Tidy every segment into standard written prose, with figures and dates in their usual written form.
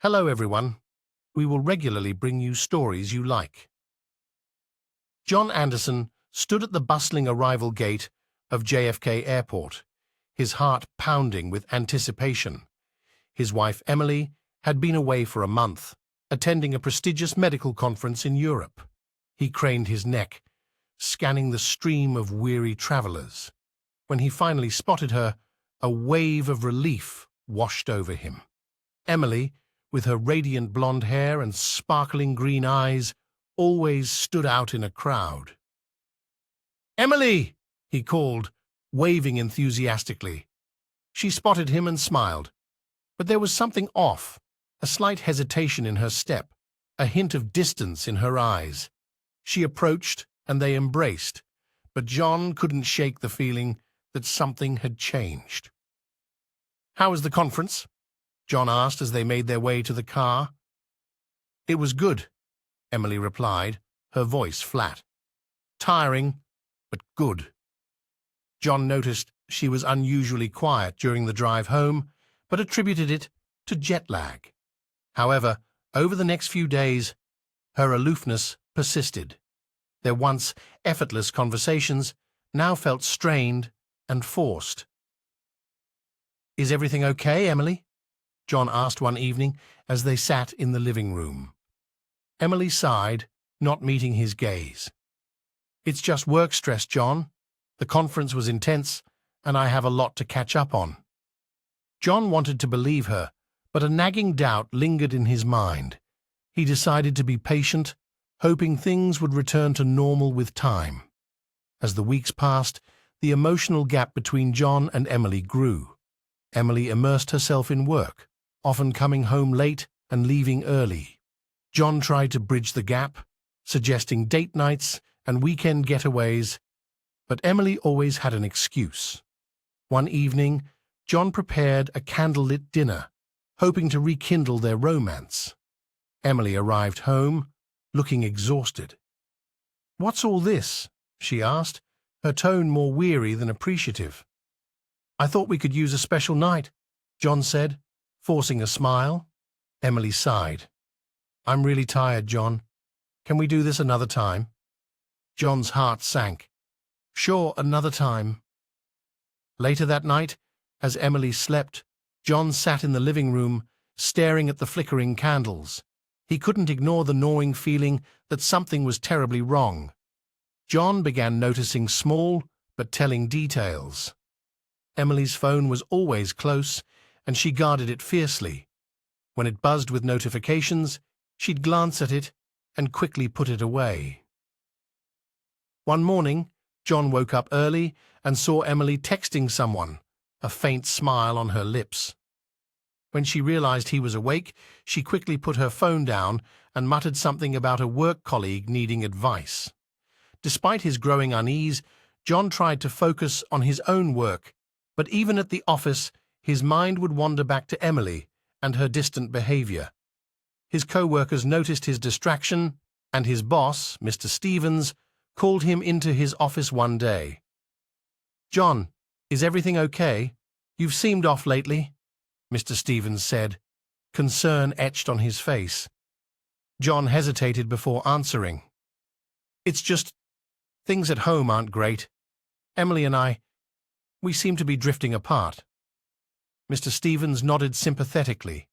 Hello, everyone. We will regularly bring you stories you like. John Anderson stood at the bustling arrival gate of JFK Airport, his heart pounding with anticipation. His wife, Emily, had been away for a month, attending a prestigious medical conference in Europe. He craned his neck, scanning the stream of weary travelers. When he finally spotted her, a wave of relief washed over him. Emily, with her radiant blonde hair and sparkling green eyes, always stood out in a crowd. "Emily!" he called, waving enthusiastically. She spotted him and smiled, but there was something off, a slight hesitation in her step, a hint of distance in her eyes. She approached and they embraced, but John couldn't shake the feeling that something had changed. "How was the conference?" John asked as they made their way to the car. "It was good," Emily replied, her voice flat. "Tiring, but good." John noticed she was unusually quiet during the drive home, but attributed it to jet lag. However, over the next few days, her aloofness persisted. Their once effortless conversations now felt strained and forced. "Is everything okay, Emily?" John asked one evening as they sat in the living room. Emily sighed, not meeting his gaze. "It's just work stress, John. The conference was intense, and I have a lot to catch up on." John wanted to believe her, but a nagging doubt lingered in his mind. He decided to be patient, hoping things would return to normal with time. As the weeks passed, the emotional gap between John and Emily grew. Emily immersed herself in work, often coming home late and leaving early. John tried to bridge the gap, suggesting date nights and weekend getaways, but Emily always had an excuse. One evening, John prepared a candlelit dinner, hoping to rekindle their romance. Emily arrived home, looking exhausted. "What's all this?" she asked, her tone more weary than appreciative. "I thought we could use a special night," John said, forcing a smile. Emily sighed. "I'm really tired, John. Can we do this another time?" John's heart sank. "Sure, another time." Later that night, as Emily slept, John sat in the living room, staring at the flickering candles. He couldn't ignore the gnawing feeling that something was terribly wrong. John began noticing small but telling details. Emily's phone was always close, and she guarded it fiercely. When it buzzed with notifications, she'd glance at it and quickly put it away. One morning, John woke up early and saw Emily texting someone, a faint smile on her lips. When she realized he was awake, she quickly put her phone down and muttered something about a work colleague needing advice. Despite his growing unease, John tried to focus on his own work, but even at the office, his mind would wander back to Emily and her distant behavior. His co-workers noticed his distraction, and his boss, Mr. Stevens, called him into his office one day. "John, is everything okay? You've seemed off lately," Mr. Stevens said, concern etched on his face. John hesitated before answering. "It's just, things at home aren't great. Emily and we seem to be drifting apart." Mr. Stevens nodded sympathetically.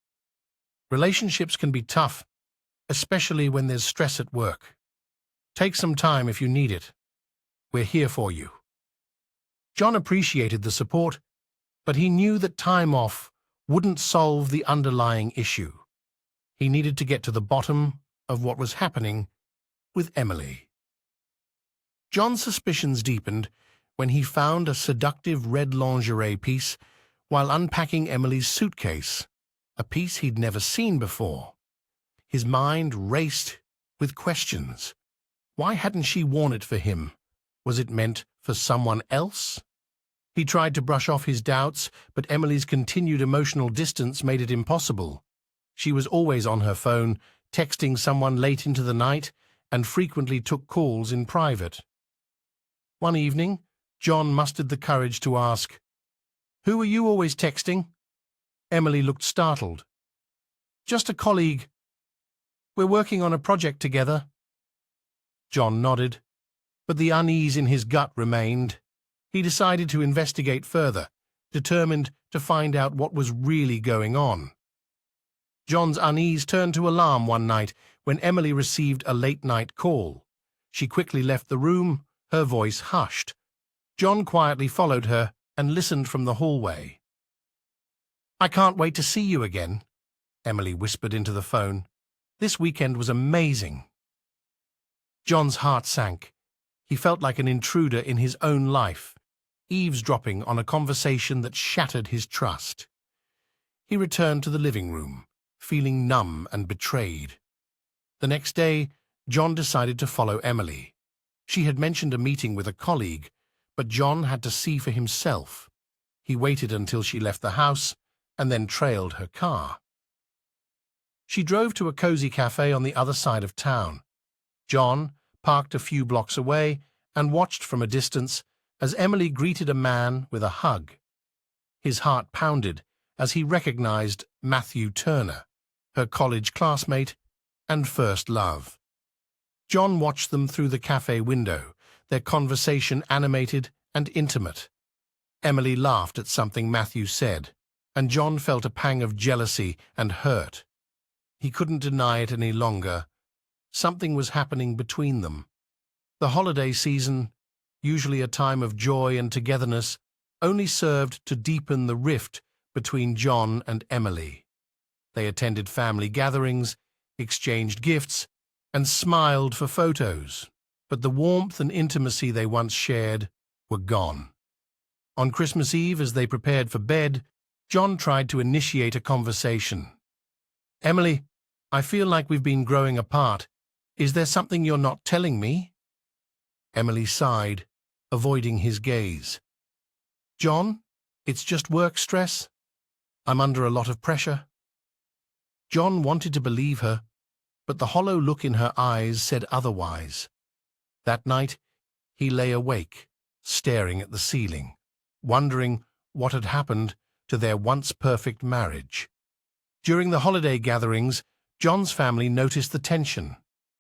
"Relationships can be tough, especially when there's stress at work. Take some time if you need it. We're here for you." John appreciated the support, but he knew that time off wouldn't solve the underlying issue. He needed to get to the bottom of what was happening with Emily. John's suspicions deepened when he found a seductive red lingerie piece while unpacking Emily's suitcase, a piece he'd never seen before. His mind raced with questions. Why hadn't she worn it for him? Was it meant for someone else? He tried to brush off his doubts, but Emily's continued emotional distance made it impossible. She was always on her phone, texting someone late into the night, and frequently took calls in private. One evening, John mustered the courage to ask, "Who are you always texting?" Emily looked startled. Just a colleague. We're working on a project together. John nodded, but the unease in his gut remained. He decided to investigate further, determined to find out what was really going on. John's unease turned to alarm one night when Emily received a late-night call. She quickly left the room, her voice hushed. John quietly followed her and listened from the hallway. "I can't wait to see you again," Emily whispered into the phone. "This weekend was amazing." John's heart sank. He felt like an intruder in his own life, eavesdropping on a conversation that shattered his trust. He returned to the living room, feeling numb and betrayed. The next day, John decided to follow Emily. She had mentioned a meeting with a colleague, but John had to see for himself. He waited until she left the house and then trailed her car. She drove to a cozy cafe on the other side of town. John parked a few blocks away and watched from a distance as Emily greeted a man with a hug. His heart pounded as he recognized Matthew Turner, her college classmate and first love. John watched them through the cafe window, their conversation animated and intimate. Emily laughed at something Matthew said, and John felt a pang of jealousy and hurt. He couldn't deny it any longer. Something was happening between them. The holiday season, usually a time of joy and togetherness, only served to deepen the rift between John and Emily. They attended family gatherings, exchanged gifts, and smiled for photos, but the warmth and intimacy they once shared were gone. On Christmas Eve, as they prepared for bed, John tried to initiate a conversation. "Emily, I feel like we've been growing apart. Is there something you're not telling me?" Emily sighed, avoiding his gaze. "John, it's just work stress. I'm under a lot of pressure." John wanted to believe her, but the hollow look in her eyes said otherwise. That night, he lay awake, staring at the ceiling, wondering what had happened to their once-perfect marriage. During the holiday gatherings, John's family noticed the tension.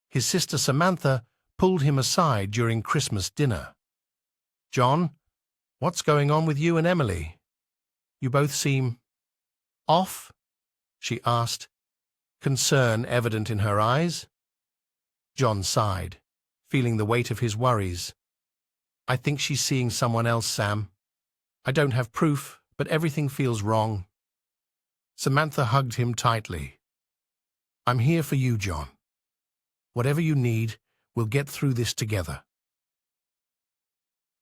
His sister Samantha pulled him aside during Christmas dinner. "John, what's going on with you and Emily? You both seem off?" she asked, concern evident in her eyes. John sighed, feeling the weight of his worries. "I think she's seeing someone else, Sam. I don't have proof, but everything feels wrong." Samantha hugged him tightly. "I'm here for you, John. Whatever you need, we'll get through this together."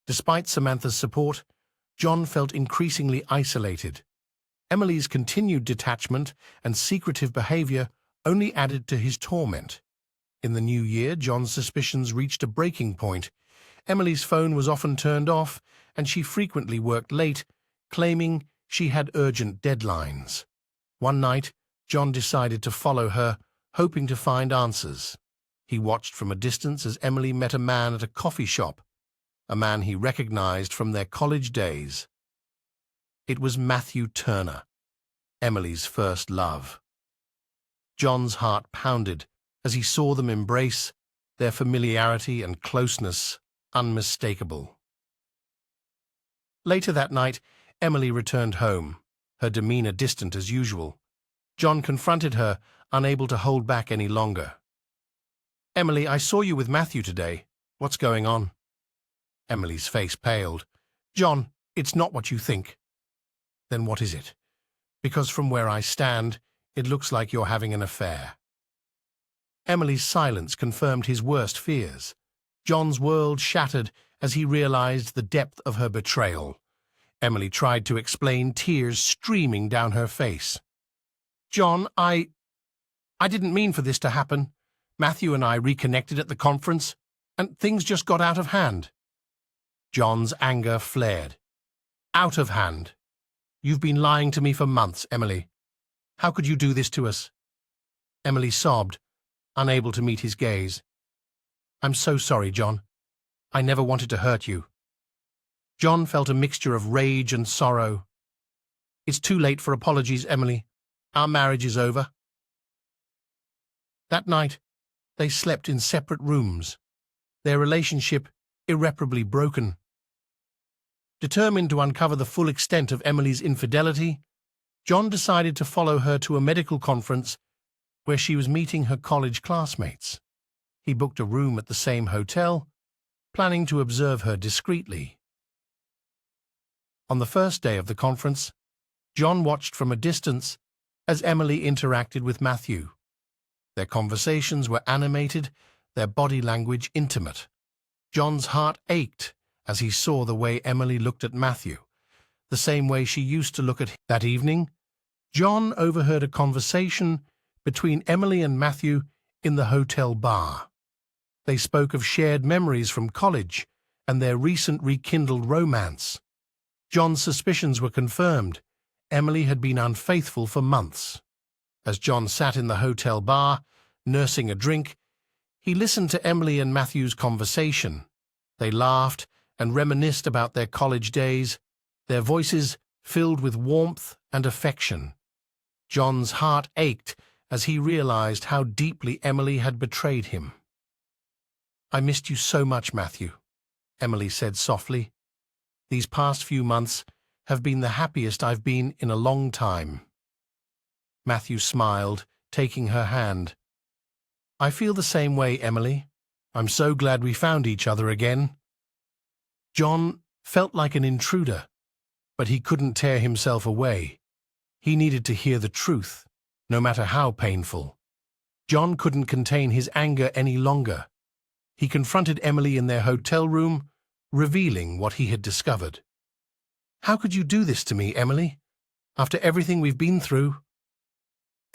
Despite Samantha's support, John felt increasingly isolated. Emily's continued detachment and secretive behavior only added to his torment. In the new year, John's suspicions reached a breaking point. Emily's phone was often turned off, and she frequently worked late, claiming she had urgent deadlines. One night, John decided to follow her, hoping to find answers. He watched from a distance as Emily met a man at a coffee shop, a man he recognized from their college days. It was Matthew Turner, Emily's first love. John's heart pounded as he saw them embrace, their familiarity and closeness unmistakable. Later that night, Emily returned home, her demeanor distant as usual. John confronted her, unable to hold back any longer. "Emily, I saw you with Matthew today. What's going on?" Emily's face paled. "John, it's not what you think." "Then what is it? Because from where I stand, it looks like you're having an affair." Emily's silence confirmed his worst fears. John's world shattered as he realized the depth of her betrayal. Emily tried to explain, tears streaming down her face. "John, I didn't mean for this to happen. Matthew and I reconnected at the conference, and things just got out of hand." John's anger flared. "Out of hand? You've been lying to me for months, Emily. How could you do this to us?" Emily sobbed, unable to meet his gaze. "I'm so sorry, John. I never wanted to hurt you." John felt a mixture of rage and sorrow. "It's too late for apologies, Emily. Our marriage is over. That night, they slept in separate rooms, their relationship irreparably broken. Determined to uncover the full extent of Emily's infidelity, John decided to follow her to a medical conference where she was meeting her college classmates. He booked a room at the same hotel, planning to observe her discreetly. On the first day of the conference, John watched from a distance as Emily interacted with Matthew. Their conversations were animated, their body language intimate. John's heart ached as he saw the way Emily looked at Matthew, the same way she used to look at him. That evening, John overheard a conversation between Emily and Matthew in the hotel bar. They spoke of shared memories from college and their recent rekindled romance. John's suspicions were confirmed. Emily had been unfaithful for months. As John sat in the hotel bar, nursing a drink, he listened to Emily and Matthew's conversation. They laughed and reminisced about their college days, their voices filled with warmth and affection. John's heart ached as he realized how deeply Emily had betrayed him. "I missed you so much, Matthew," Emily said softly. "These past few months have been the happiest I've been in a long time." Matthew smiled, taking her hand. "I feel the same way, Emily. I'm so glad we found each other again." John felt like an intruder, but he couldn't tear himself away. He needed to hear the truth, no matter how painful. John couldn't contain his anger any longer. He confronted Emily in their hotel room, revealing what he had discovered. "How could you do this to me, Emily? After everything we've been through?"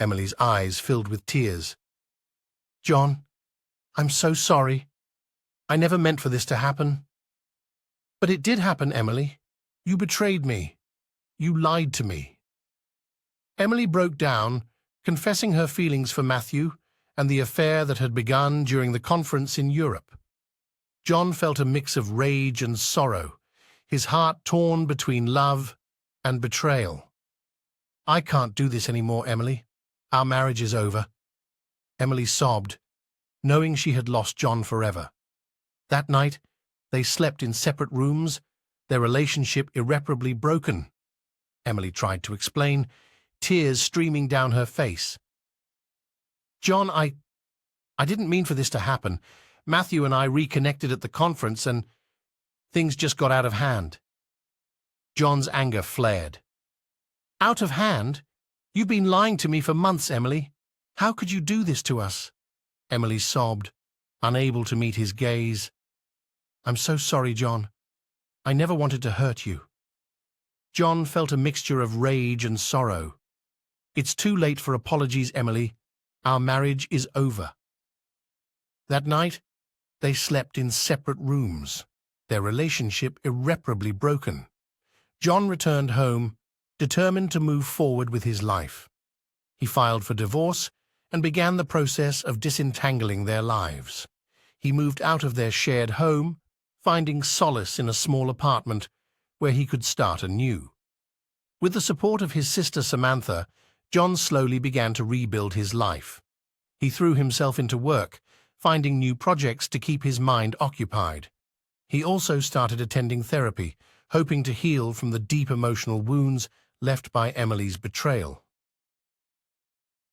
Emily's eyes filled with tears. "John, I'm so sorry. I never meant for this to happen." "But it did happen, Emily. You betrayed me. You lied to me." Emily broke down, confessing her feelings for Matthew and the affair that had begun during the conference in Europe. John felt a mix of rage and sorrow, his heart torn between love and betrayal. "I can't do this anymore, Emily. Our marriage is over." Emily sobbed, knowing she had lost John forever. That night, they slept in separate rooms, their relationship irreparably broken. Emily tried to explain, tears streaming down her face. "John, I didn't mean for this to happen. Matthew and I reconnected at the conference and things just got out of hand." John's anger flared. "Out of hand? You've been lying to me for months, Emily. How could you do this to us?" Emily sobbed, unable to meet his gaze. "I'm so sorry, John. I never wanted to hurt you." John felt a mixture of rage and sorrow. "It's too late for apologies, Emily. Our marriage is over." That night, they slept in separate rooms, their relationship irreparably broken. John returned home, determined to move forward with his life. He filed for divorce and began the process of disentangling their lives. He moved out of their shared home, finding solace in a small apartment where he could start anew. With the support of his sister Samantha, John slowly began to rebuild his life. He threw himself into work, finding new projects to keep his mind occupied. He also started attending therapy, hoping to heal from the deep emotional wounds left by Emily's betrayal.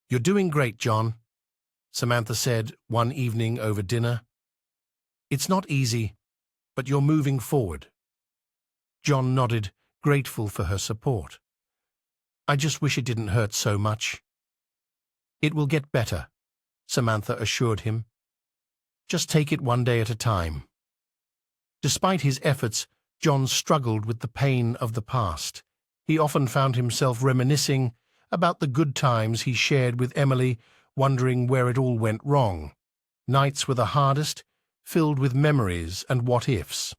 "You're doing great, John," Samantha said one evening over dinner. "It's not easy, but you're moving forward." John nodded, grateful for her support. "I just wish it didn't hurt so much." "It will get better," Samantha assured him. "Just take it one day at a time." Despite his efforts, John struggled with the pain of the past. He often found himself reminiscing about the good times he shared with Emily, wondering where it all went wrong. Nights were the hardest, filled with memories and what-ifs.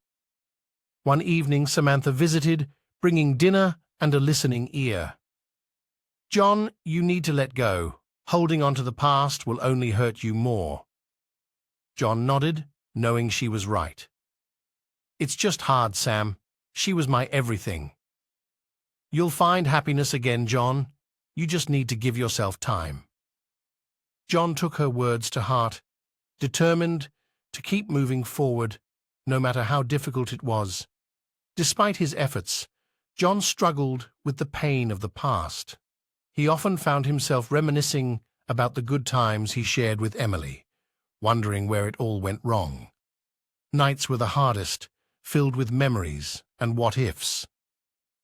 One evening, Samantha visited, bringing dinner and a listening ear. "John, you need to let go. Holding on to the past will only hurt you more." John nodded, knowing she was right. "It's just hard, Sam. She was my everything." "You'll find happiness again, John. You just need to give yourself time." John took her words to heart, determined to keep moving forward, no matter how difficult it was. Despite his efforts, John struggled with the pain of the past. He often found himself reminiscing about the good times he shared with Emily, wondering where it all went wrong. Nights were the hardest, filled with memories and what-ifs.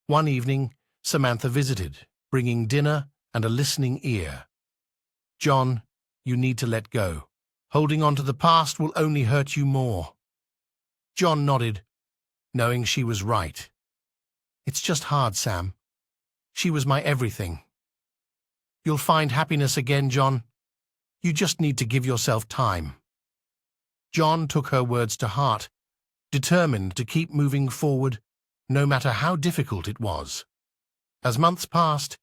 One evening, Samantha visited, bringing dinner and a listening ear. "John, you need to let go. Holding on to the past will only hurt you more." John nodded, knowing she was right. "It's just hard, Sam. She was my everything." "You'll find happiness again, John. You just need to give yourself time." John took her words to heart, determined to keep moving forward, no matter how difficult it was. As months passed,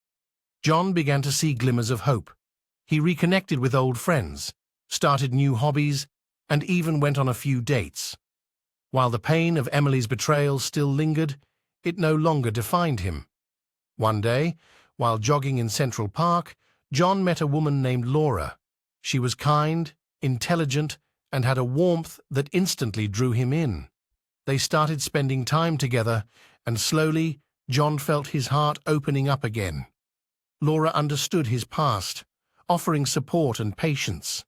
John began to see glimmers of hope. He reconnected with old friends, started new hobbies, and even went on a few dates. While the pain of Emily's betrayal still lingered, it no longer defined him. One day, while jogging in Central Park, John met a woman named Laura. She was kind, intelligent, and had a warmth that instantly drew him in. They started spending time together, and slowly, John felt his heart opening up again. Laura understood his past, offering support and patience.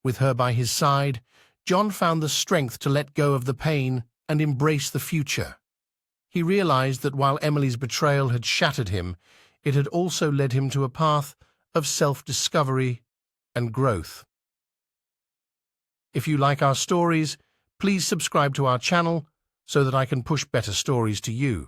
With her by his side, John found the strength to let go of the pain and embrace the future. He realized that while Emily's betrayal had shattered him, it had also led him to a path of self-discovery and growth. If you like our stories, please subscribe to our channel so that I can push better stories to you.